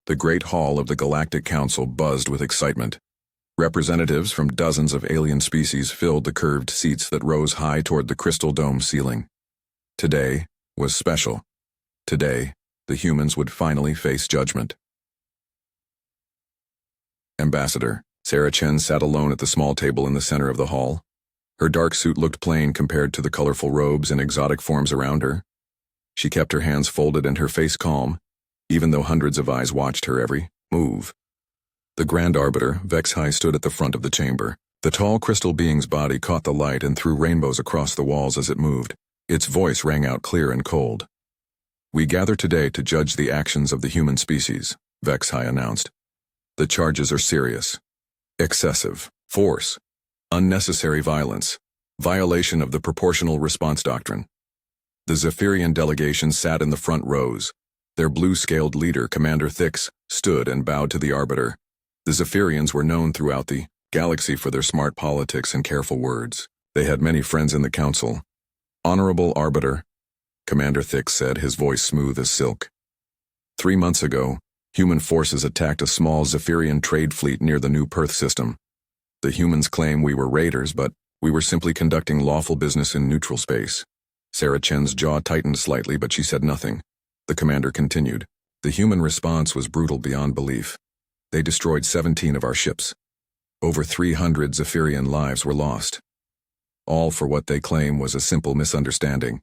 The great hall of the Galactic Council buzzed with excitement. Representatives from dozens of alien species filled the curved seats that rose high toward the crystal dome ceiling. Today was special. Today, the humans would finally face judgment. Ambassador Sarah Chen sat alone at the small table in the center of the hall. Her dark suit looked plain compared to the colorful robes and exotic forms around her. She kept her hands folded and her face calm, even though hundreds of eyes watched her every move. The Grand Arbiter, HFY, stood at the front of the chamber. The tall crystal being's body caught the light and threw rainbows across the walls as it moved. Its voice rang out clear and cold. "We gather today to judge the actions of the human species," HFY announced. "The charges are serious. Excessive force, unnecessary violence, violation of the proportional response doctrine." The Zephyrian delegation sat in the front rows. Their blue-scaled leader, Commander Thix, stood and bowed to the Arbiter. The Zephyrians were known throughout the galaxy for their smart politics and careful words. They had many friends in the council. "Honorable Arbiter," Commander Thix said, his voice smooth as silk. 3 months ago, human forces attacked a small Zephyrian trade fleet near the New Perth system. The humans claim we were raiders, but we were simply conducting lawful business in neutral space. Sarah Chen's jaw tightened slightly, but she said nothing. The commander continued. "The human response was brutal beyond belief. They destroyed 17 of our ships. Over 300 Zephyrian lives were lost. All for what they claim was a simple misunderstanding."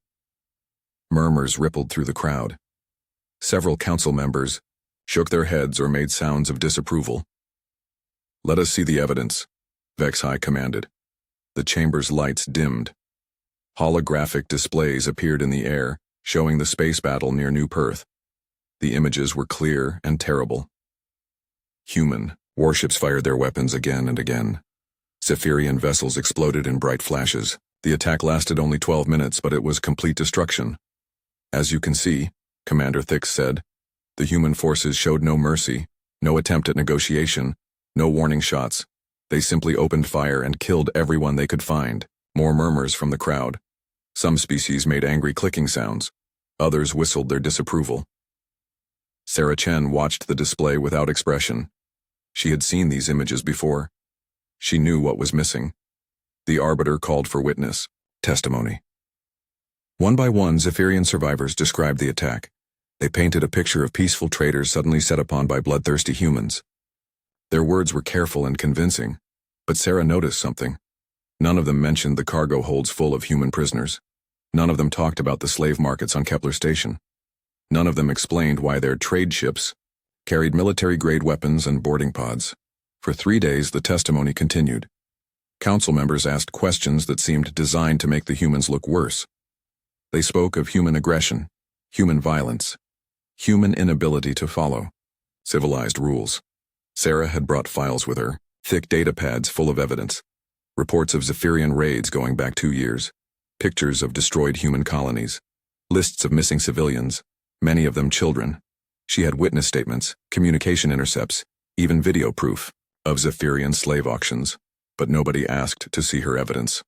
Murmurs rippled through the crowd. Several council members shook their heads or made sounds of disapproval. "Let us see the evidence," HFY commanded. The chamber's lights dimmed. Holographic displays appeared in the air, showing the space battle near New Perth. The images were clear and terrible. Human warships fired their weapons again and again. Zephyrian vessels exploded in bright flashes. The attack lasted only 12 minutes, but it was complete destruction. "As you can see," Commander Thix said, "the human forces showed no mercy, no attempt at negotiation, no warning shots. They simply opened fire and killed everyone they could find." More murmurs from the crowd. Some species made angry clicking sounds. Others whistled their disapproval. Sarah Chen watched the display without expression. She had seen these images before. She knew what was missing. The Arbiter called for witness testimony. One by one, Zephyrian survivors described the attack. They painted a picture of peaceful traders suddenly set upon by bloodthirsty humans. Their words were careful and convincing, but Sarah noticed something. None of them mentioned the cargo holds full of human prisoners. None of them talked about the slave markets on Kepler Station. None of them explained why their trade ships carried military-grade weapons and boarding pods. For 3 days, the testimony continued. Council members asked questions that seemed designed to make the humans look worse. They spoke of human aggression, human violence, human inability to follow civilized rules. Sarah had brought files with her, thick data pads full of evidence. Reports of Zephyrian raids going back 2 years, pictures of destroyed human colonies, lists of missing civilians, many of them children. She had witness statements, communication intercepts, even video proof of Zephyrian slave auctions, but nobody asked to see her evidence.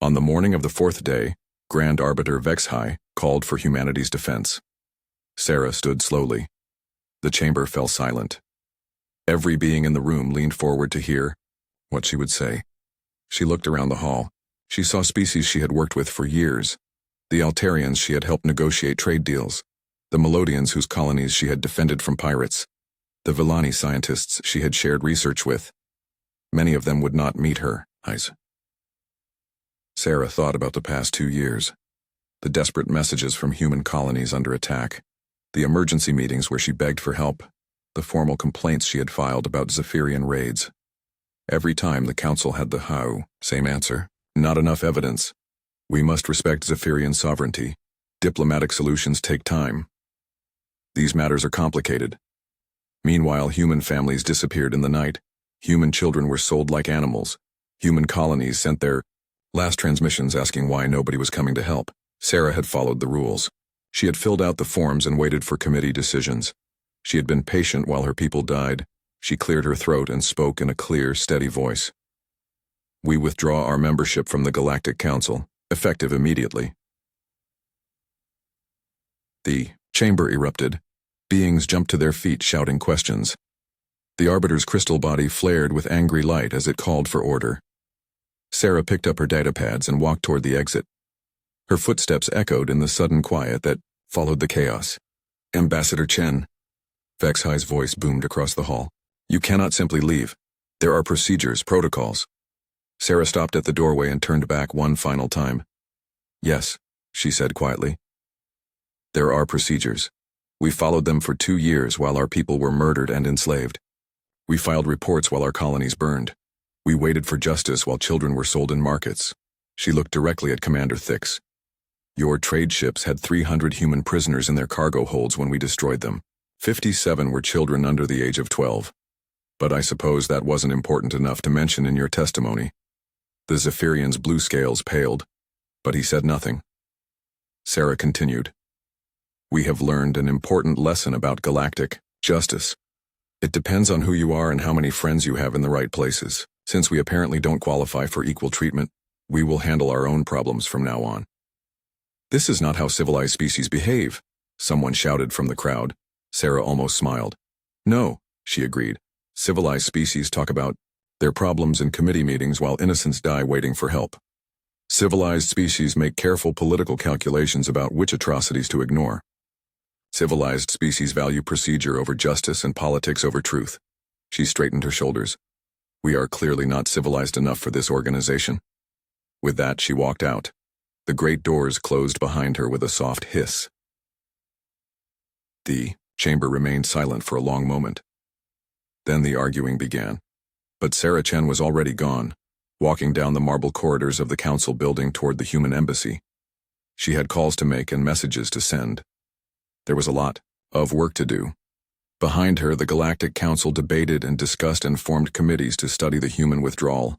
On the morning of the 4th day, Grand Arbiter HFY called for humanity's defense. Sarah stood slowly. The chamber fell silent. Every being in the room leaned forward to hear what she would say. She looked around the hall. She saw species she had worked with for years. The Altarians she had helped negotiate trade deals. The Melodians whose colonies she had defended from pirates. The Villani scientists she had shared research with. Many of them would not meet her eyes. Sarah thought about the past 2 years. The desperate messages from human colonies under attack. The emergency meetings where she begged for help. The formal complaints she had filed about Zephyrian raids. Every time the council had the same answer. Not enough evidence. We must respect Zephyrian sovereignty. Diplomatic solutions take time. These matters are complicated. Meanwhile, human families disappeared in the night. Human children were sold like animals. Human colonies sent their last transmissions asking why nobody was coming to help. Sarah had followed the rules. She had filled out the forms and waited for committee decisions. She had been patient while her people died. She cleared her throat and spoke in a clear, steady voice. "We withdraw our membership from the Galactic Council, effective immediately." The chamber erupted. Beings jumped to their feet shouting questions. The Arbiter's crystal body flared with angry light as it called for order. Sarah picked up her datapads and walked toward the exit. Her footsteps echoed in the sudden quiet that followed the chaos. Ambassador Chen. Vexhai's voice boomed across the hall. You cannot simply leave. There are procedures, protocols. Sarah stopped at the doorway and turned back one final time. Yes, she said quietly. There are procedures. We followed them for 2 years while our people were murdered and enslaved. We filed reports while our colonies burned. We waited for justice while children were sold in markets. She looked directly at Commander Thix. Your trade ships had 300 human prisoners in their cargo holds when we destroyed them. 57 were children under the age of 12. But I suppose that wasn't important enough to mention in your testimony. The Zephyrian's blue scales paled, but he said nothing. Sarah continued. We have learned an important lesson about galactic justice. It depends on who you are and how many friends you have in the right places. Since we apparently don't qualify for equal treatment, we will handle our own problems from now on. This is not how civilized species behave, someone shouted from the crowd. Sarah almost smiled. No, she agreed. Civilized species talk about their problems in committee meetings while innocents die waiting for help. Civilized species make careful political calculations about which atrocities to ignore. Civilized species value procedure over justice and politics over truth. She straightened her shoulders. We are clearly not civilized enough for this organization. With that, she walked out. The great doors closed behind her with a soft hiss. The chamber remained silent for a long moment. Then the arguing began. But Sarah Chen was already gone, walking down the marble corridors of the council building toward the human embassy. She had calls to make and messages to send. There was a lot of work to do. Behind her, the Galactic Council debated and discussed and formed committees to study the human withdrawal.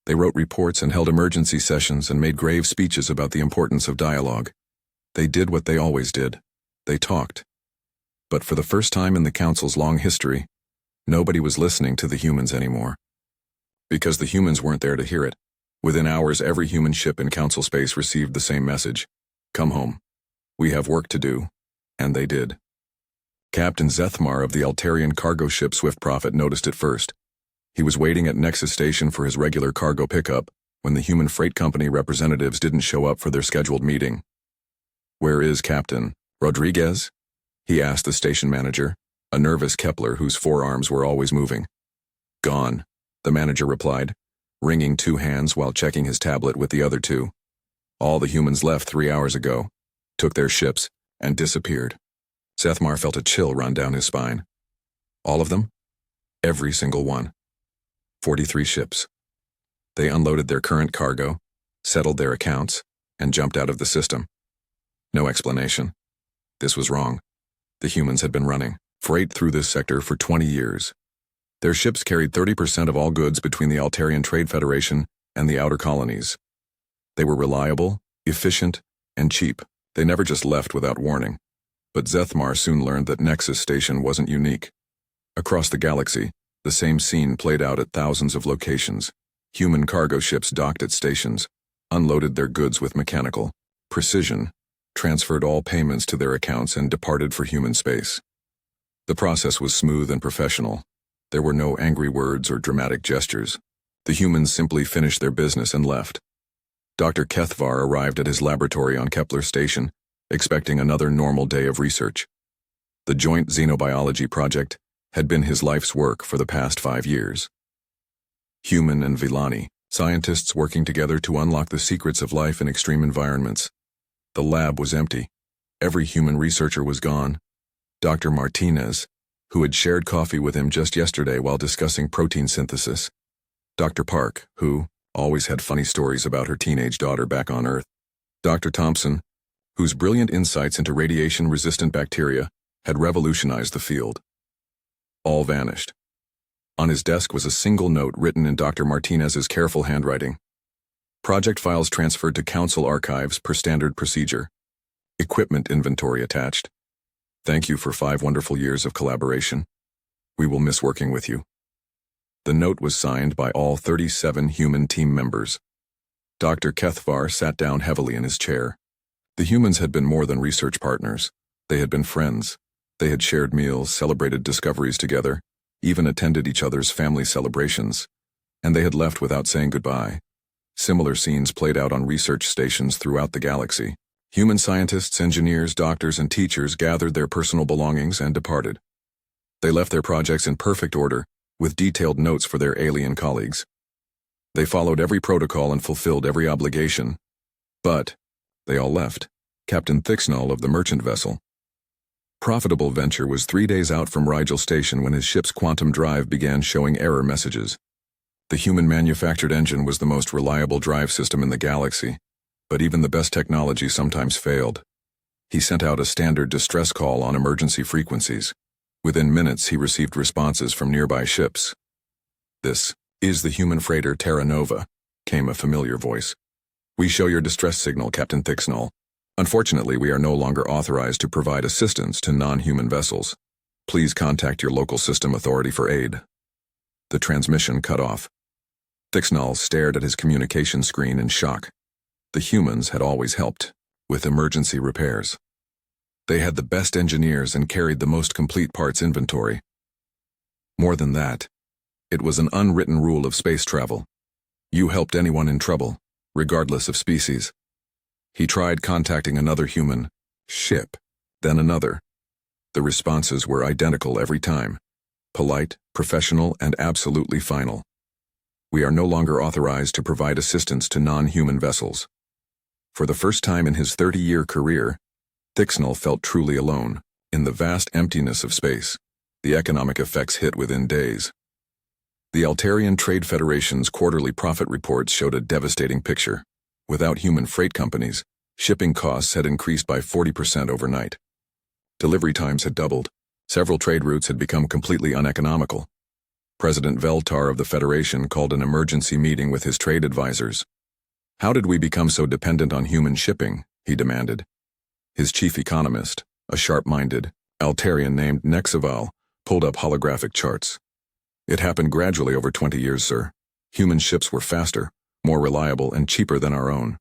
They wrote reports and held emergency sessions and made grave speeches about the importance of dialogue. They did what they always did. They talked. But for the first time in the Council's long history, nobody was listening to the humans anymore. Because the humans weren't there to hear it. Within hours, every human ship in Council space received the same message. Come home. We have work to do. And they did. Captain Zethmar of the Altarian cargo ship Swift Prophet noticed it first. He was waiting at Nexus Station for his regular cargo pickup when the human freight company representatives didn't show up for their scheduled meeting. Where is Captain Rodriguez? He asked the station manager, a nervous Kepler whose forearms were always moving. Gone, the manager replied, wringing 2 hands while checking his tablet with the other 2. All the humans left 3 hours ago, took their ships, and disappeared. Zethmar felt a chill run down his spine. All of them? Every single one. 43 ships. They unloaded their current cargo, settled their accounts, and jumped out of the system. No explanation. This was wrong. The humans had been running freight through this sector for 20 years. Their ships carried 30% of all goods between the Altarian Trade Federation and the outer colonies. They were reliable, efficient, and cheap. They never just left without warning. But Zethmar soon learned that Nexus Station wasn't unique. Across the galaxy, the same scene played out at thousands of locations. Human cargo ships docked at stations, unloaded their goods with mechanical precision, transferred all payments to their accounts, and departed for human space. The process was smooth and professional. There were no angry words or dramatic gestures. The humans simply finished their business and left. Dr. Kethvar arrived at his laboratory on Kepler Station, expecting another normal day of research. The joint xenobiology project had been his life's work for the past 5 years. Human and Villani, scientists working together to unlock the secrets of life in extreme environments. The lab was empty. Every human researcher was gone. Dr. Martinez, who had shared coffee with him just yesterday while discussing protein synthesis. Dr. Park, who always had funny stories about her teenage daughter back on Earth. Dr. Thompson, whose brilliant insights into radiation-resistant bacteria had revolutionized the field. All vanished. On his desk was a single note written in Dr. Martinez's careful handwriting. Project files transferred to Council archives per standard procedure. Equipment inventory attached. Thank you for 5 wonderful years of collaboration. We will miss working with you. The note was signed by all 37 human team members. Dr. Kethvar sat down heavily in his chair. The humans had been more than research partners. They had been friends. They had shared meals, celebrated discoveries together, even attended each other's family celebrations, and they had left without saying goodbye. Similar scenes played out on research stations throughout the galaxy. Human scientists, engineers, doctors, and teachers gathered their personal belongings and departed. They left their projects in perfect order, with detailed notes for their alien colleagues. They followed every protocol and fulfilled every obligation. But they all left. Captain Thicksnull of the merchant vessel. Profitable Venture was 3 days out from Rigel Station when his ship's quantum drive began showing error messages. The human-manufactured engine was the most reliable drive system in the galaxy, but even the best technology sometimes failed. He sent out a standard distress call on emergency frequencies. Within minutes, he received responses from nearby ships. "This is the human freighter Terra Nova," came a familiar voice. "We show your distress signal, Captain Thicksnull. Unfortunately, we are no longer authorized to provide assistance to non-human vessels. Please contact your local system authority for aid." The transmission cut off. Thicksnull stared at his communication screen in shock. The humans had always helped, with emergency repairs. They had the best engineers and carried the most complete parts inventory. More than that, it was an unwritten rule of space travel. You helped anyone in trouble, regardless of species. He tried contacting another human ship, then another. The responses were identical every time. Polite, professional, and absolutely final. "We are no longer authorized to provide assistance to non-human vessels." For the first time in his 30-year career, Thicksnull felt truly alone. In the vast emptiness of space, the economic effects hit within days. The Altarian Trade Federation's quarterly profit reports showed a devastating picture. Without human freight companies, shipping costs had increased by 40% overnight. Delivery times had doubled. Several trade routes had become completely uneconomical. President Veltar of the Federation called an emergency meeting with his trade advisors. "How did we become so dependent on human shipping?" he demanded. His chief economist, a sharp-minded Altarian named Nexival, pulled up holographic charts. "It happened gradually over 20 years, sir. Human ships were faster, more reliable, and cheaper than our own.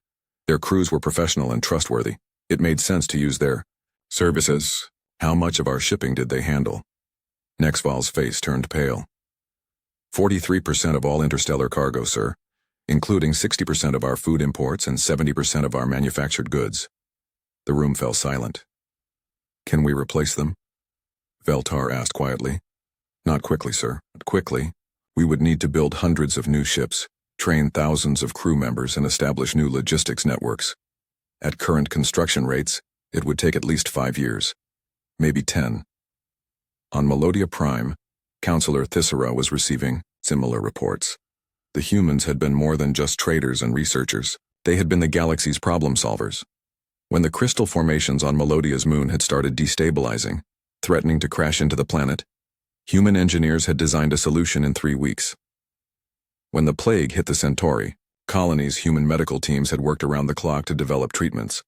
Their crews were professional and trustworthy. It made sense to use their services." "How much of our shipping did they handle?" Nexival's face turned pale. 43% of all interstellar cargo, sir, including 60% of our food imports and 70% of our manufactured goods." The room fell silent. "Can we replace them?" Veltar asked quietly. "Not quickly, sir. Not quickly. We would need to build hundreds of new ships, train thousands of crew members, and establish new logistics networks. At current construction rates, it would take at least 5 years. Maybe 10. On Melodia Prime, Counselor Thissera was receiving similar reports. The humans had been more than just traders and researchers. They had been the galaxy's problem solvers. When the crystal formations on Melodia's moon had started destabilizing, threatening to crash into the planet, human engineers had designed a solution in 3 weeks. When the plague hit the Centauri, colony's human medical teams had worked around the clock to develop treatments.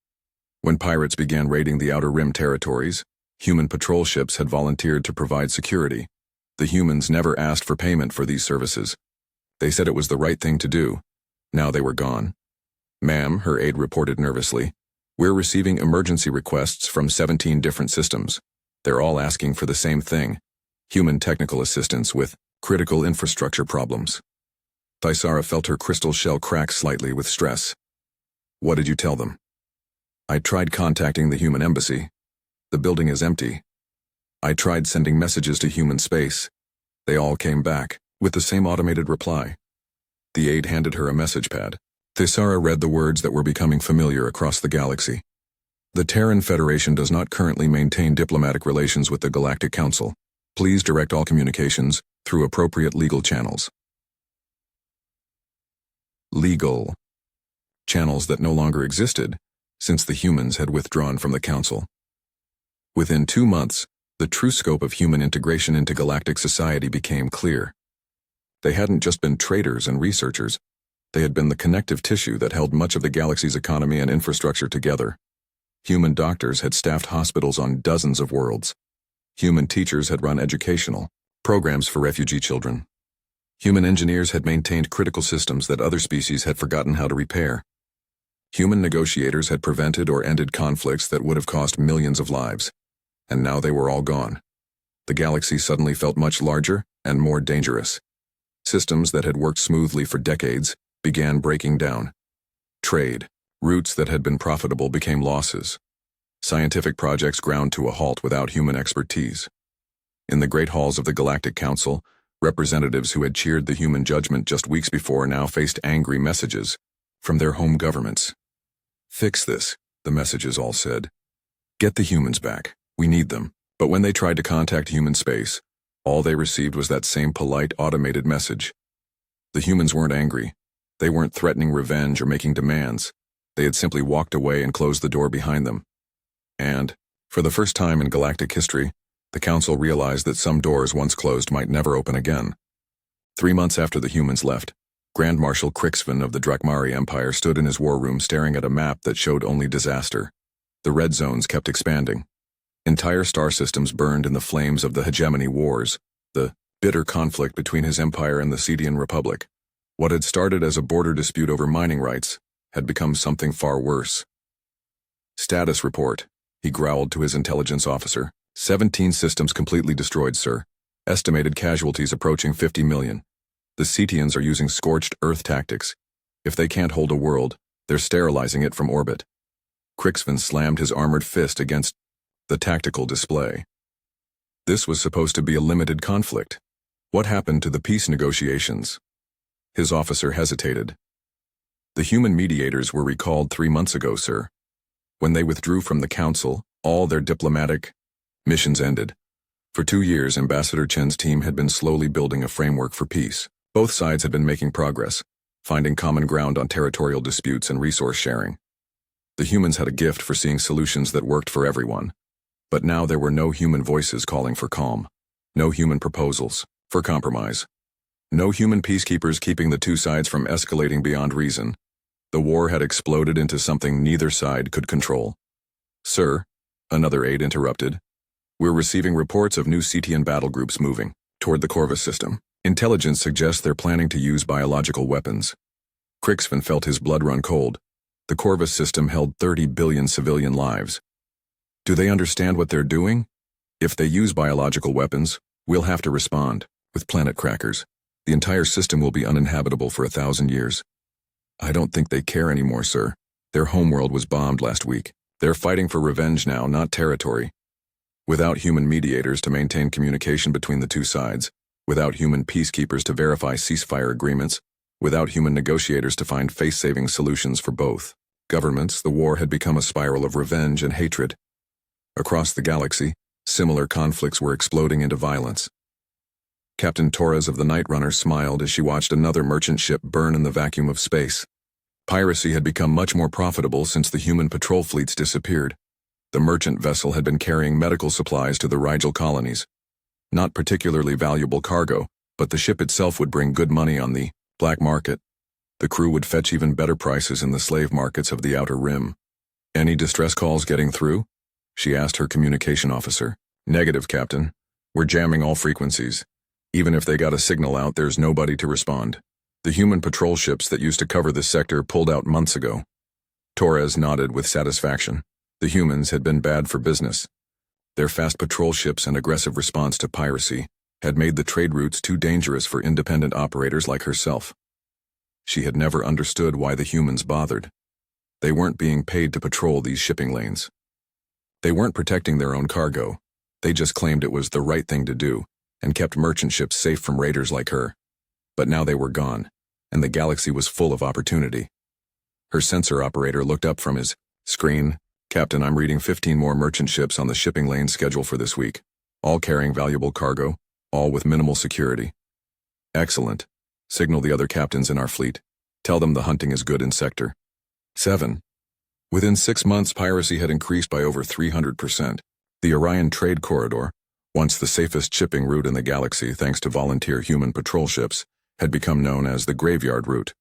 When pirates began raiding the Outer Rim territories, human patrol ships had volunteered to provide security. The humans never asked for payment for these services. They said it was the right thing to do. Now they were gone. "Ma'am," her aide reported nervously, "we're receiving emergency requests from 17 different systems. They're all asking for the same thing: human technical assistance with critical infrastructure problems." Thissera felt her crystal shell crack slightly with stress. "What did you tell them?" "I tried contacting the human embassy. The building is empty. I tried sending messages to human space. They all came back with the same automated reply." The aide handed her a message pad. Thissera read the words that were becoming familiar across the galaxy. "The Terran Federation does not currently maintain diplomatic relations with the Galactic Council. Please direct all communications through appropriate legal channels." Legal channels that no longer existed, since the humans had withdrawn from the Council. Within 2 months, the true scope of human integration into galactic society became clear. They hadn't just been traders and researchers. They had been the connective tissue that held much of the galaxy's economy and infrastructure together. Human doctors had staffed hospitals on dozens of worlds. Human teachers had run educational programs for refugee children. Human engineers had maintained critical systems that other species had forgotten how to repair. Human negotiators had prevented or ended conflicts that would have cost millions of lives. and now they were all gone. The galaxy suddenly felt much larger and more dangerous. Systems that had worked smoothly for decades began breaking down. Trade, routes that had been profitable became losses. Scientific projects ground to a halt without human expertise. In the great halls of the Galactic Council, representatives who had cheered the human judgment just weeks before now faced angry messages from their home governments. "Fix this," the messages all said. "Get the humans back. We need them." But when they tried to contact human space, all they received was that same polite, automated message. The humans weren't angry. They weren't threatening revenge or making demands. They had simply walked away and closed the door behind them. And, for the first time in galactic history, the Council realized that some doors once closed might never open again. 3 months after the humans left, Grand Marshal Crixvan of the Drakmari Empire stood in his war room staring at a map that showed only disaster. The red zones kept expanding. Entire star systems burned in the flames of the hegemony wars, the bitter conflict between his empire and the Cetian Republic. What had started as a border dispute over mining rights had become something far worse. "Status report," he growled to his intelligence officer. 17 systems completely destroyed, sir. Estimated casualties approaching 50 million. The Cetians are using scorched earth tactics. If they can't hold a world, they're sterilizing it from orbit. Crixvan slammed his armored fist against the tactical display. This was supposed to be a limited conflict. What happened to the peace negotiations? His officer hesitated. "The human mediators were recalled 3 months ago, sir. When they withdrew from the Council, all their diplomatic missions ended. For 2 years, Ambassador Chen's team had been slowly building a framework for peace. Both sides had been making progress, finding common ground on territorial disputes and resource sharing. The humans had a gift for seeing solutions that worked for everyone. But now there were no human voices calling for calm. No human proposals for compromise. No human peacekeepers keeping the two sides from escalating beyond reason. The war had exploded into something neither side could control. "Sir," another aide interrupted, "we're receiving reports of new Cetian battle groups moving toward the Corvus system. Intelligence suggests they're planning to use biological weapons." Crixvan felt his blood run cold. The Corvus system held 30 billion civilian lives. Do they understand what they're doing? If they use biological weapons, we'll have to respond with planet crackers. The entire system will be uninhabitable for 1,000 years. "I don't think they care anymore, sir. Their homeworld was bombed last week. They're fighting for revenge now, not territory. Without human mediators to maintain communication between the two sides, without human peacekeepers to verify ceasefire agreements, without human negotiators to find face-saving solutions for both governments, the war had become a spiral of revenge and hatred. Across the galaxy, similar conflicts were exploding into violence. Captain Torres of the Night Runner smiled as she watched another merchant ship burn in the vacuum of space. Piracy had become much more profitable since the human patrol fleets disappeared. The merchant vessel had been carrying medical supplies to the Rigel colonies. Not particularly valuable cargo, but the ship itself would bring good money on the black market. The crew would fetch even better prices in the slave markets of the Outer Rim. "Any distress calls getting through?" she asked her communication officer. "Negative, Captain. We're jamming all frequencies. Even if they got a signal out, there's nobody to respond. The human patrol ships that used to cover this sector pulled out months ago." Torres nodded with satisfaction. The humans had been bad for business. Their fast patrol ships and aggressive response to piracy had made the trade routes too dangerous for independent operators like herself. She had never understood why the humans bothered. They weren't being paid to patrol these shipping lanes. They weren't protecting their own cargo. They just claimed it was the right thing to do and kept merchant ships safe from raiders like her. But now they were gone, and the galaxy was full of opportunity. Her sensor operator looked up from his screen. "Captain, I'm reading 15 more merchant ships on the shipping lane schedule for this week, all carrying valuable cargo, all with minimal security." "Excellent. Signal the other captains in our fleet. Tell them the hunting is good in Sector 7. Within 6 months, piracy had increased by over 300%. The Orion Trade Corridor, once the safest shipping route in the galaxy thanks to volunteer human patrol ships, had become known as the Graveyard Route.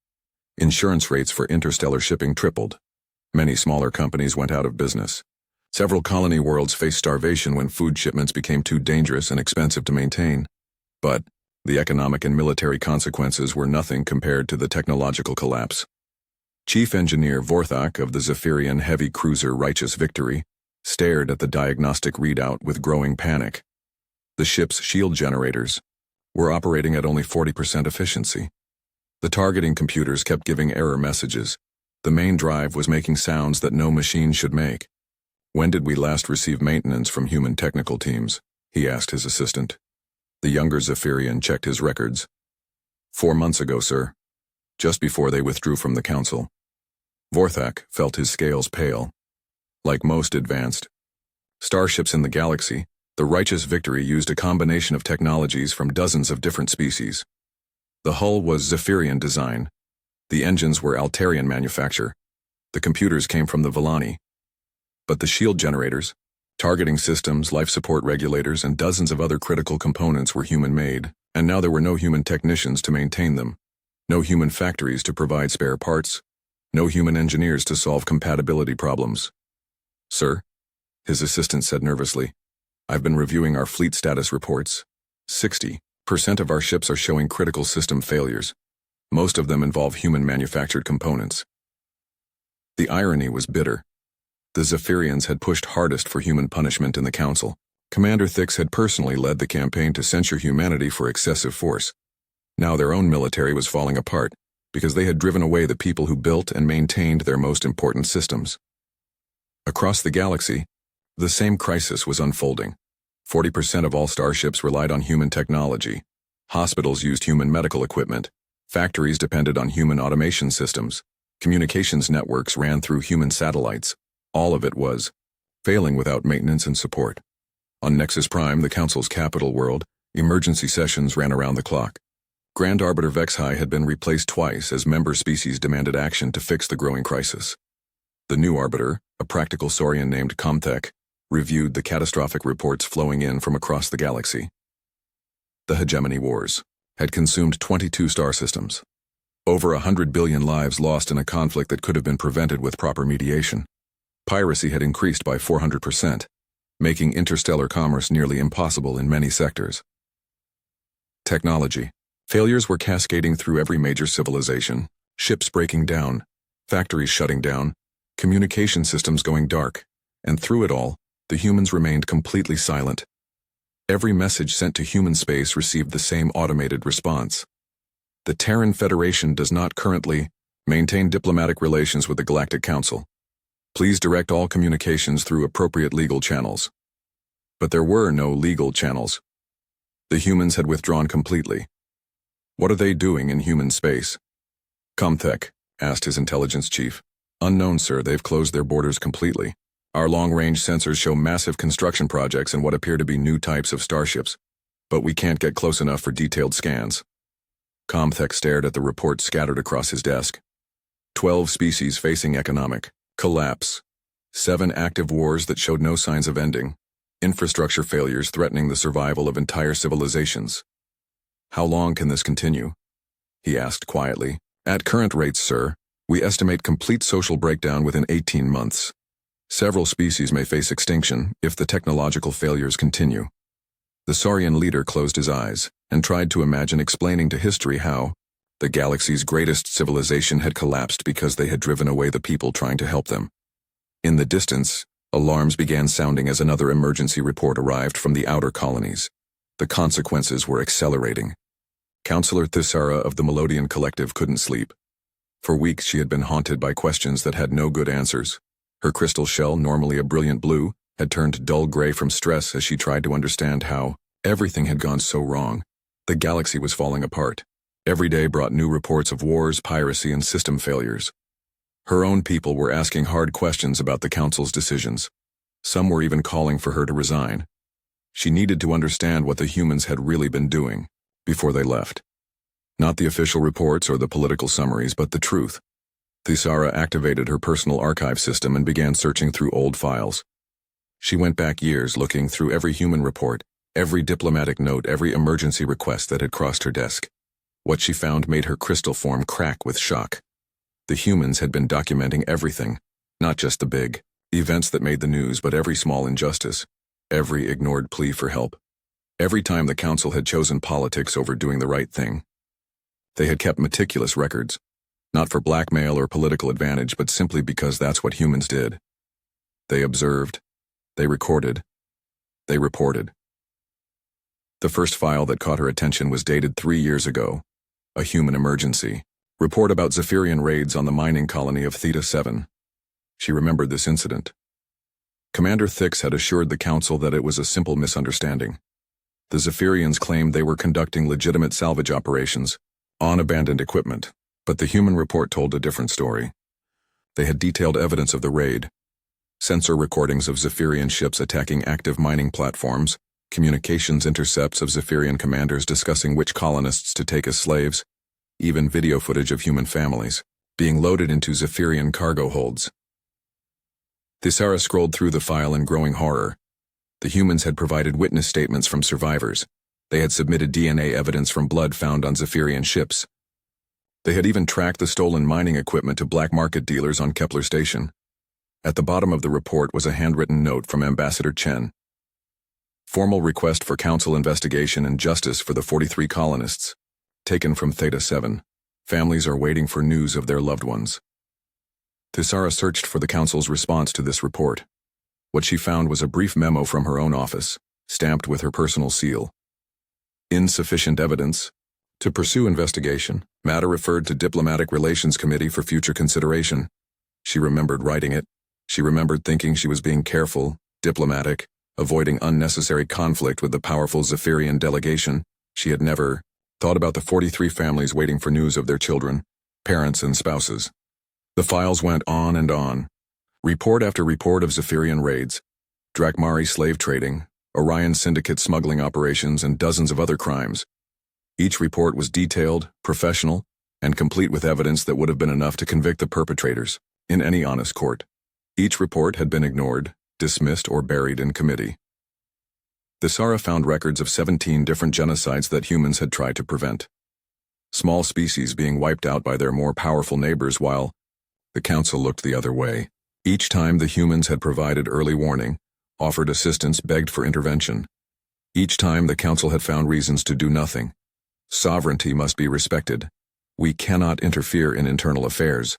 Insurance rates for interstellar shipping tripled. Many smaller companies went out of business. Several colony worlds faced starvation when food shipments became too dangerous and expensive to maintain. But the economic and military consequences were nothing compared to the technological collapse. Chief Engineer Vorthak of the Zephyrian heavy cruiser Righteous Victory stared at the diagnostic readout with growing panic. The ship's shield generators were operating at only 40% efficiency. The targeting computers kept giving error messages. The main drive was making sounds that no machine should make. "When did we last receive maintenance from human technical teams?" he asked his assistant. The younger Zephyrian checked his records. 4 months ago, sir. Just before they withdrew from the council. Vorthak felt his scales pale. Like most advanced starships in the galaxy, the Righteous Victory used a combination of technologies from dozens of different species. The hull was Zephyrian design. The engines were Altarian manufacture. The computers came from the Villani. But the shield generators, targeting systems, life support regulators, and dozens of other critical components were human-made, and now there were no human technicians to maintain them, no human factories to provide spare parts, no human engineers to solve compatibility problems. "Sir," his assistant said nervously, "I've been reviewing our fleet status reports. 60% of our ships are showing critical system failures. Most of them involve human-manufactured components." The irony was bitter. The Zephyrians had pushed hardest for human punishment in the Council. Commander Thix had personally led the campaign to censure humanity for excessive force. Now their own military was falling apart, because they had driven away the people who built and maintained their most important systems. Across the galaxy, the same crisis was unfolding. 40% of all starships relied on human technology. Hospitals used human medical equipment. Factories depended on human automation systems. Communications networks ran through human satellites. All of it was failing without maintenance and support. On Nexus Prime, the Council's capital world, emergency sessions ran around the clock. Grand Arbiter Vexhai had been replaced twice as member species demanded action to fix the growing crisis. The new Arbiter, a practical Saurian named Comthek, reviewed the catastrophic reports flowing in from across the galaxy. The Hegemony Wars had consumed 22 star systems. Over 100 billion lives lost in a conflict that could have been prevented with proper mediation. Piracy had increased by 400%, making interstellar commerce nearly impossible in many sectors. Technology. Failures were cascading through every major civilization, ships breaking down, factories shutting down, communication systems going dark, and through it all, the humans remained completely silent. Every message sent to human space received the same automated response. The Terran Federation does not currently maintain diplomatic relations with the Galactic Council. Please direct all communications through appropriate legal channels. But there were no legal channels. The humans had withdrawn completely. What are they doing in human space? Comthek asked his intelligence chief. Unknown, sir, they've closed their borders completely. Our long-range sensors show massive construction projects and what appear to be new types of starships, but we can't get close enough for detailed scans. Comthek stared at the reports scattered across his desk. 12 species facing economic collapse. 7 active wars that showed no signs of ending. Infrastructure failures threatening the survival of entire civilizations. How long can this continue? He asked quietly. At current rates, sir, we estimate complete social breakdown within 18 months. Several species may face extinction if the technological failures continue. The Saurian leader closed his eyes and tried to imagine explaining to history how the galaxy's greatest civilization had collapsed because they had driven away the people trying to help them. In the distance, alarms began sounding as another emergency report arrived from the outer colonies. The consequences were accelerating. Counselor Thisara of the Melodian Collective couldn't sleep. For weeks she had been haunted by questions that had no good answers. Her crystal shell, normally a brilliant blue, had turned dull gray from stress as she tried to understand how everything had gone so wrong. The galaxy was falling apart. Every day brought new reports of wars, piracy, and system failures. Her own people were asking hard questions about the Council's decisions. Some were even calling for her to resign. She needed to understand what the humans had really been doing before they left. Not the official reports or the political summaries, but the truth. Thisara activated her personal archive system and began searching through old files. She went back years looking through every human report, every diplomatic note, every emergency request that had crossed her desk. What she found made her crystal form crack with shock. The humans had been documenting everything, not just the big events that made the news, but every small injustice, every ignored plea for help. Every time the Council had chosen politics over doing the right thing. They had kept meticulous records, not for blackmail or political advantage, but simply because that's what humans did. They observed, They recorded. They reported. The first file that caught her attention was dated 3 years ago. A human emergency. Report about Zephyrian raids on the mining colony of Theta 7. She remembered this incident. Commander Thix had assured the Council that it was a simple misunderstanding. The Zephyrians claimed they were conducting legitimate salvage operations on abandoned equipment, but the human report told a different story. They had detailed evidence of the raid, sensor recordings of Zephyrian ships attacking active mining platforms, communications intercepts of Zephyrian commanders discussing which colonists to take as slaves, even video footage of human families being loaded into Zephyrian cargo holds. Thisara scrolled through the file in growing horror. The humans had provided witness statements from survivors. They had submitted DNA evidence from blood found on Zephyrian ships. They had even tracked the stolen mining equipment to black market dealers on Kepler Station. At the bottom of the report was a handwritten note from Ambassador Chen. Formal request for Council investigation and justice for the 43 colonists. Taken from Theta 7. Families are waiting for news of their loved ones. Thisara searched for the Council's response to this report. What she found was a brief memo from her own office, stamped with her personal seal. Insufficient evidence. To pursue investigation, matter referred to Diplomatic Relations Committee for future consideration. She remembered writing it. She remembered thinking she was being careful, diplomatic, avoiding unnecessary conflict with the powerful Zephyrian delegation. She had never thought about the 43 families waiting for news of their children, parents, and spouses. The files went on and on. Report after report of Zephyrian raids, Drakmari slave trading, Orion Syndicate smuggling operations, and dozens of other crimes. Each report was detailed, professional, and complete with evidence that would have been enough to convict the perpetrators in any honest court. Each report had been ignored, dismissed, or buried in committee. Thisara found records of 17 different genocides that humans had tried to prevent. Small species being wiped out by their more powerful neighbors while the Council looked the other way. Each time the humans had provided early warning, offered assistance, begged for intervention. Each time the Council had found reasons to do nothing. Sovereignty must be respected. We cannot interfere in internal affairs.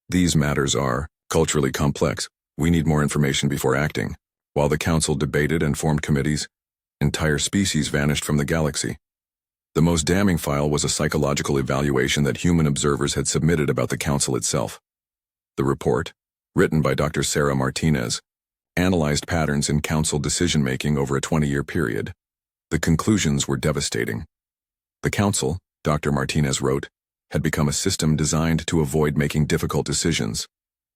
These matters are culturally complex. We need more information before acting. While the Council debated and formed committees, entire species vanished from the galaxy. The most damning file was a psychological evaluation that human observers had submitted about the Council itself. The report, written by Dr. Sarah Martinez, analyzed patterns in Council decision-making over a 20-year period. The conclusions were devastating. The Council, Dr. Martinez wrote, had become a system designed to avoid making difficult decisions.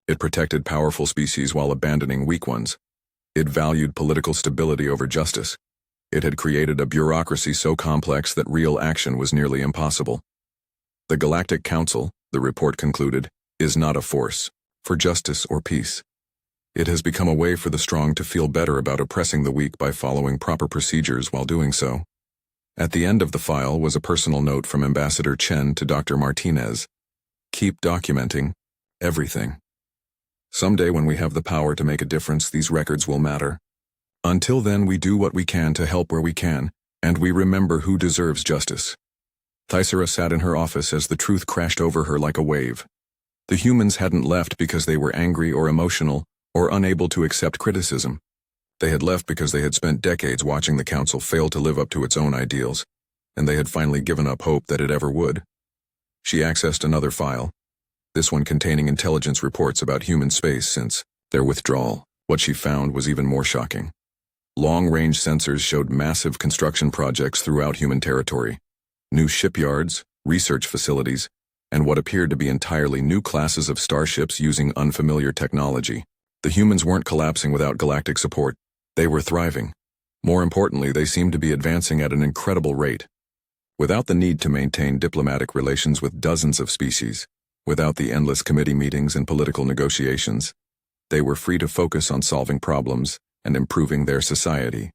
It protected powerful species while abandoning weak ones. It valued political stability over justice. It had created a bureaucracy so complex that real action was nearly impossible. The Galactic Council, the report concluded, is not a force for justice or peace. It has become a way for the strong to feel better about oppressing the weak by following proper procedures while doing so. At the end of the file was a personal note from Ambassador Chen to Dr. Martinez. Keep documenting everything. Someday when we have the power to make a difference, these records will matter. Until then, we do what we can to help where we can, and we remember who deserves justice. Thisara sat in her office as the truth crashed over her like a wave. The humans hadn't left because they were angry or emotional or unable to accept criticism. They had left because they had spent decades watching the Council fail to live up to its own ideals, and they had finally given up hope that it ever would. She accessed another file, this one containing intelligence reports about human space since their withdrawal. What she found was even more shocking. Long-range sensors showed massive construction projects throughout human territory, new shipyards, research facilities, and what appeared to be entirely new classes of starships using unfamiliar technology. The humans weren't collapsing without galactic support. They were thriving. More importantly, they seemed to be advancing at an incredible rate. Without the need to maintain diplomatic relations with dozens of species, without the endless committee meetings and political negotiations, they were free to focus on solving problems and improving their society.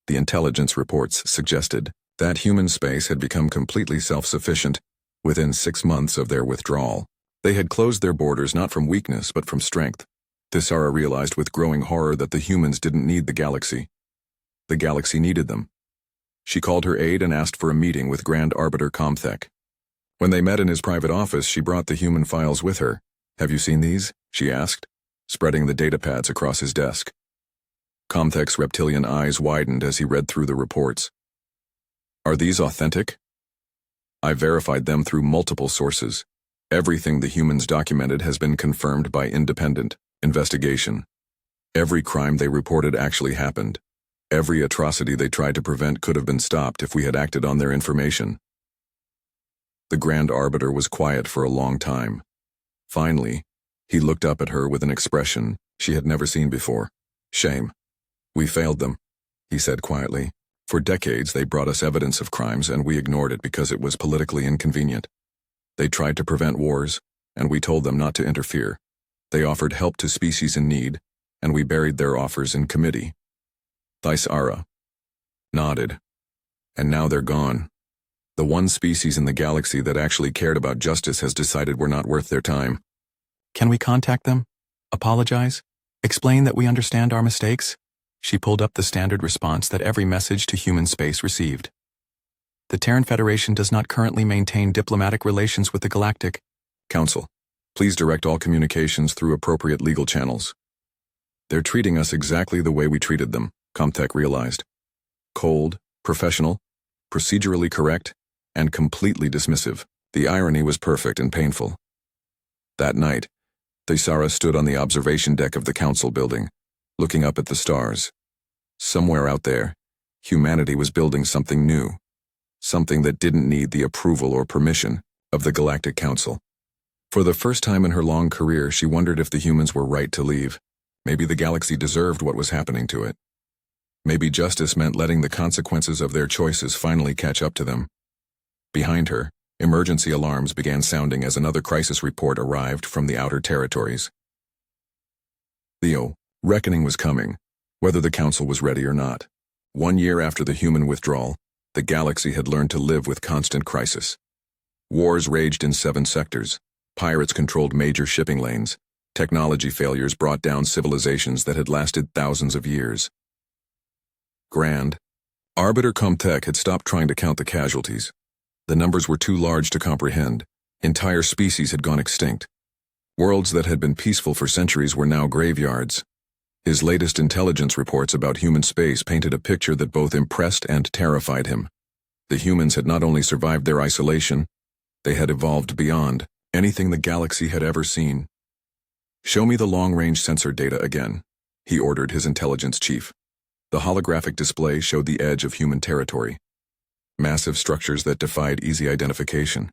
The intelligence reports suggested that human space had become completely self-sufficient within 6 months of their withdrawal. They had closed their borders not from weakness but from strength. Thisara realized with growing horror that the humans didn't need the galaxy. The galaxy needed them. She called her aide and asked for a meeting with Grand Arbiter Comthek. When they met in his private office, she brought the human files with her. "Have you seen these?" she asked, spreading the datapads across his desk. Comthek's reptilian eyes widened as he read through the reports. Are these authentic? I verified them through multiple sources. Everything the humans documented has been confirmed by independent investigation. Every crime they reported actually happened. Every atrocity they tried to prevent could have been stopped if we had acted on their information. The Grand Arbiter was quiet for a long time. Finally, he looked up at her with an expression she had never seen before. Shame. We failed them, he said quietly. For decades they brought us evidence of crimes and we ignored it because it was politically inconvenient. They tried to prevent wars, and we told them not to interfere. They offered help to species in need, and we buried their offers in committee. Thaisara nodded. And now they're gone. The one species in the galaxy that actually cared about justice has decided we're not worth their time. Can we contact them? Apologize? Explain that we understand our mistakes? She pulled up the standard response that every message to human space received. The Terran Federation does not currently maintain diplomatic relations with the Galactic Council. Please direct all communications through appropriate legal channels. They're treating us exactly the way we treated them, Comtek realized. Cold, professional, procedurally correct, and completely dismissive. The irony was perfect and painful. That night, Thaisara stood on the observation deck of the council building, looking up at the stars. Somewhere out there, humanity was building something new. Something that didn't need the approval or permission of the Galactic Council. For the first time in her long career, she wondered if the humans were right to leave. Maybe the galaxy deserved what was happening to it. Maybe justice meant letting the consequences of their choices finally catch up to them. Behind her, emergency alarms began sounding as another crisis report arrived from the outer territories. Theo, reckoning was coming, whether the council was ready or not. 1 year after the human withdrawal, the galaxy had learned to live with constant crisis. Wars raged in 7 sectors. Pirates controlled major shipping lanes. Technology failures brought down civilizations that had lasted thousands of years. Grand Arbiter Comtek had stopped trying to count the casualties. The numbers were too large to comprehend. Entire species had gone extinct. Worlds that had been peaceful for centuries were now graveyards. His latest intelligence reports about human space painted a picture that both impressed and terrified him. The humans had not only survived their isolation, they had evolved beyond anything the galaxy had ever seen. Show me the long-range sensor data again, he ordered his intelligence chief. The holographic display showed the edge of human territory. Massive structures that defied easy identification.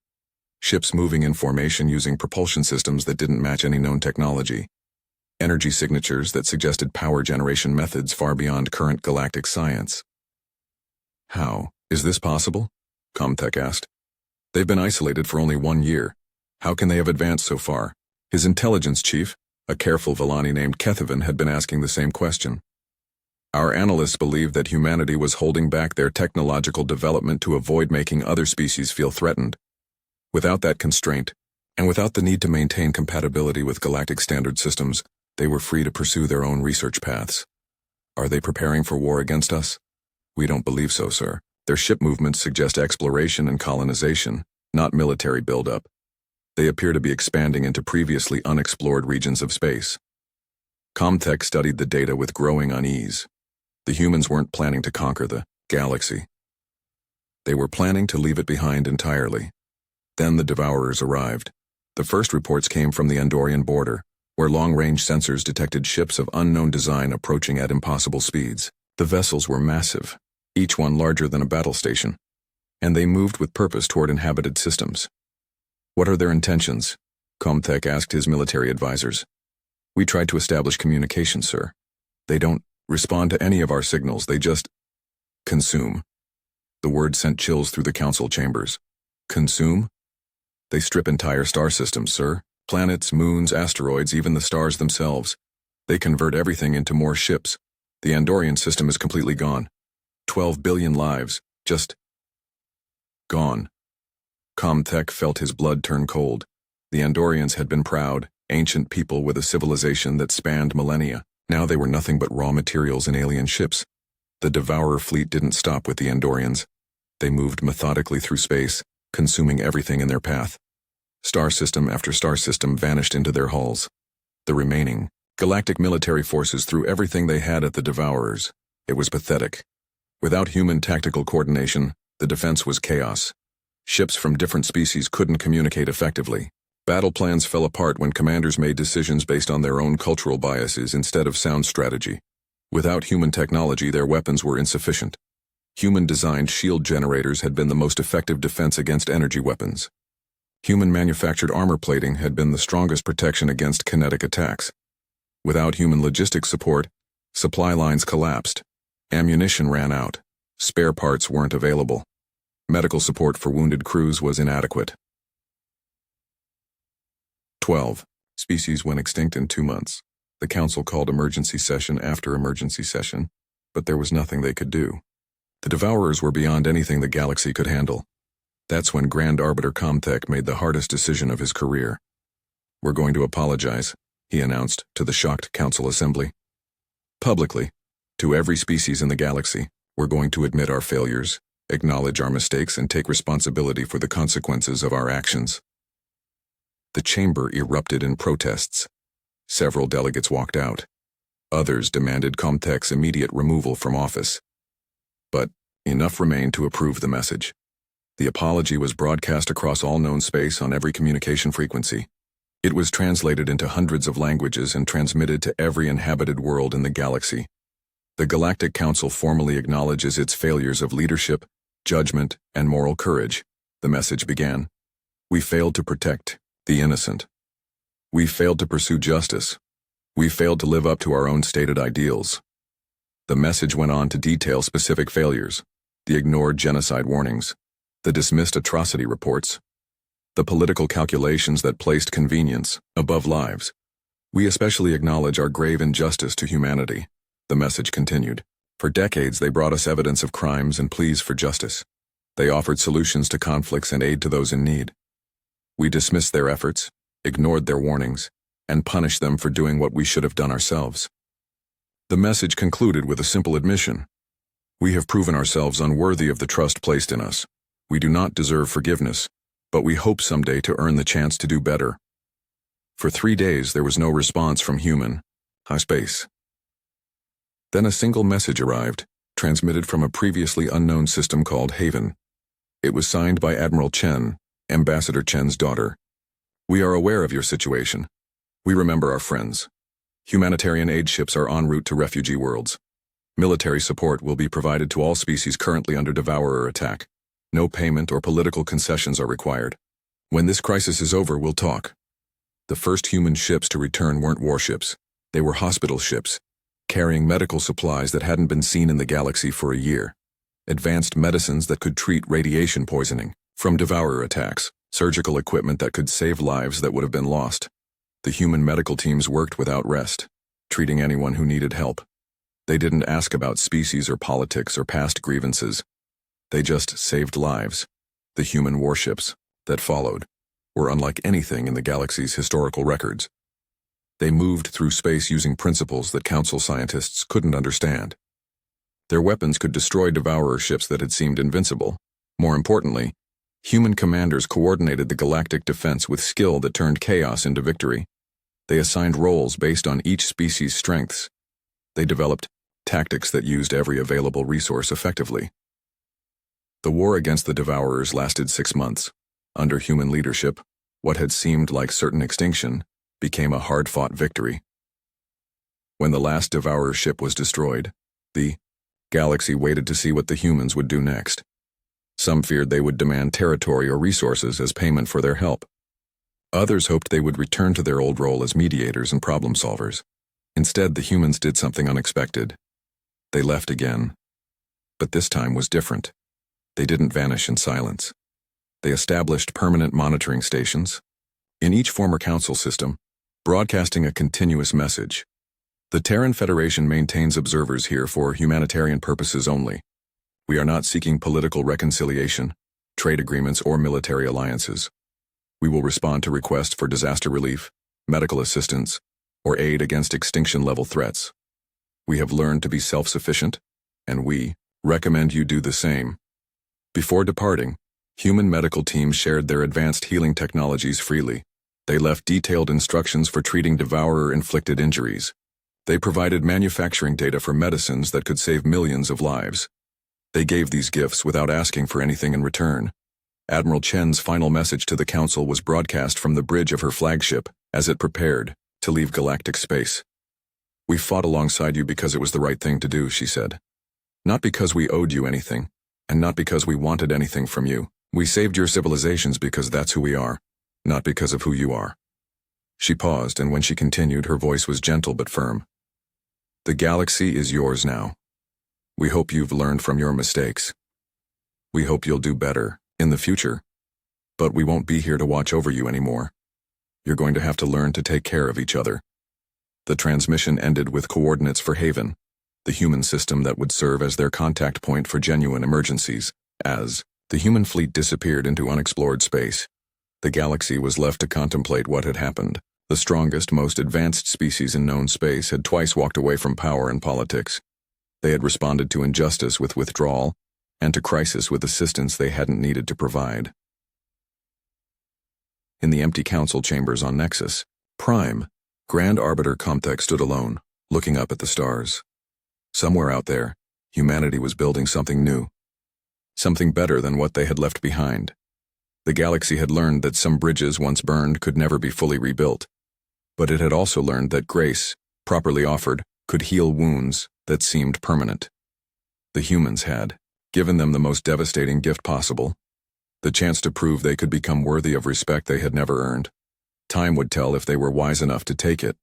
Ships moving in formation using propulsion systems that didn't match any known technology. Energy signatures that suggested power generation methods far beyond current galactic science. How is this possible? Comtek asked. They've been isolated for only 1 year. How can they have advanced so far? His intelligence chief, a careful Villani named Kethavan, had been asking the same question. Our analysts believed that humanity was holding back their technological development to avoid making other species feel threatened. Without that constraint, and without the need to maintain compatibility with galactic standard systems, they were free to pursue their own research paths. Are they preparing for war against us? We don't believe so, sir. Their ship movements suggest exploration and colonization, not military buildup. They appear to be expanding into previously unexplored regions of space. Comtek studied the data with growing unease. The humans weren't planning to conquer the galaxy. They were planning to leave it behind entirely. Then the Devourers arrived. The first reports came from the Andorian border, where long-range sensors detected ships of unknown design approaching at impossible speeds. The vessels were massive, each one larger than a battle station, and they moved with purpose toward inhabited systems. What are their intentions? Comtek asked his military advisors. We tried to establish communication, sir. They don't respond to any of our signals, they just consume. The word sent chills through the council chambers. Consume? They strip entire star systems, sir. Planets, moons, asteroids, even the stars themselves. They convert everything into more ships. The Andorian system is completely gone. 12 billion lives, just gone. Comtek felt his blood turn cold. The Andorians had been proud, ancient people with a civilization that spanned millennia. Now they were nothing but raw materials in alien ships. The Devourer fleet didn't stop with the Andorians. They moved methodically through space, consuming everything in their path. Star system after star system vanished into their hulls. The remaining Galactic military forces threw everything they had at the Devourers. It was pathetic. Without human tactical coordination, the defense was chaos. Ships from different species couldn't communicate effectively. Battle plans fell apart when commanders made decisions based on their own cultural biases instead of sound strategy. Without human technology, their weapons were insufficient. Human-designed shield generators had been the most effective defense against energy weapons. Human-manufactured armor plating had been the strongest protection against kinetic attacks. Without human logistics support, supply lines collapsed. Ammunition ran out. Spare parts weren't available. Medical support for wounded crews was inadequate. 12. Species went extinct in 2 months. The Council called emergency session after emergency session, but there was nothing they could do. The Devourers were beyond anything the galaxy could handle. That's when Grand Arbiter Comtech made the hardest decision of his career. "We're going to apologize," he announced to the shocked Council Assembly. "Publicly, to every species in the galaxy, we're going to admit our failures, acknowledge our mistakes, and take responsibility for the consequences of our actions." The chamber erupted in protests. Several delegates walked out. Others demanded Comtech's immediate removal from office. But enough remained to approve the message. The apology was broadcast across all known space on every communication frequency. It was translated into hundreds of languages and transmitted to every inhabited world in the galaxy. The Galactic Council formally acknowledges its failures of leadership, judgment, and moral courage. The message began. "We failed to protect the innocent. We failed to pursue justice. We failed to live up to our own stated ideals." The message went on to detail specific failures: the ignored genocide warnings, the dismissed atrocity reports, the political calculations that placed convenience above lives. "We especially acknowledge our grave injustice to humanity," the message continued. "For decades they brought us evidence of crimes and pleas for justice. They offered solutions to conflicts and aid to those in need. We dismissed their efforts, ignored their warnings, and punished them for doing what we should have done ourselves." The message concluded with a simple admission. "We have proven ourselves unworthy of the trust placed in us. We do not deserve forgiveness, but we hope someday to earn the chance to do better." For 3 days there was no response from human space. Then a single message arrived, transmitted from a previously unknown system called Haven. It was signed by Admiral Chen, Ambassador Chen's daughter. "We are aware of your situation. We remember our friends. Humanitarian aid ships are en route to refugee worlds. Military support will be provided to all species currently under Devourer attack. No payment or political concessions are required. When this crisis is over, we'll talk." The first human ships to return weren't warships. They were hospital ships, carrying medical supplies that hadn't been seen in the galaxy for a year. Advanced medicines that could treat radiation poisoning from Devourer attacks, surgical equipment that could save lives that would have been lost. The human medical teams worked without rest, treating anyone who needed help. They didn't ask about species or politics or past grievances. They just saved lives. The human warships that followed were unlike anything in the galaxy's historical records. They moved through space using principles that Council scientists couldn't understand. Their weapons could destroy Devourer ships that had seemed invincible. More importantly, human commanders coordinated the galactic defense with skill that turned chaos into victory. They assigned roles based on each species' strengths. They developed tactics that used every available resource effectively. The war against the Devourers lasted 6 months. Under human leadership, what had seemed like certain extinction became a hard-fought victory. When the last Devourer ship was destroyed, the galaxy waited to see what the humans would do next. Some feared they would demand territory or resources as payment for their help. Others hoped they would return to their old role as mediators and problem solvers. Instead, the humans did something unexpected. They left again. But this time was different. They didn't vanish in silence. They established permanent monitoring stations in each former council system, broadcasting a continuous message. The Terran Federation maintains observers here for humanitarian purposes only. We are not seeking political reconciliation, trade agreements, or military alliances. We will respond to requests for disaster relief, medical assistance, or aid against extinction-level threats. We have learned to be self-sufficient, and we recommend you do the same. Before departing, human medical teams shared their advanced healing technologies freely. They left detailed instructions for treating devourer-inflicted injuries. They provided manufacturing data for medicines that could save millions of lives. They gave these gifts without asking for anything in return. Admiral Chen's final message to the Council was broadcast from the bridge of her flagship as it prepared to leave galactic space. "We fought alongside you because it was the right thing to do," she said. "Not because we owed you anything, and not because we wanted anything from you. We saved your civilizations because that's who we are, not because of who you are." She paused, and when she continued, her voice was gentle but firm. "The galaxy is yours now. We hope you've learned from your mistakes. We hope you'll do better in the future. But we won't be here to watch over you anymore. You're going to have to learn to take care of each other." The transmission ended with coordinates for Haven, the human system that would serve as their contact point for genuine emergencies. As the human fleet disappeared into unexplored space, the galaxy was left to contemplate what had happened. The strongest, most advanced species in known space had twice walked away from power and politics. They had responded to injustice with withdrawal, and to crisis with assistance they hadn't needed to provide. In the empty council chambers on Nexus Prime, Grand Arbiter Comtech stood alone, looking up at the stars. Somewhere out there, humanity was building something new. Something better than what they had left behind. The galaxy had learned that some bridges once burned could never be fully rebuilt. But it had also learned that grace, properly offered, could heal wounds that seemed permanent. The humans had given them the most devastating gift possible, the chance to prove they could become worthy of respect they had never earned. Time would tell if they were wise enough to take it.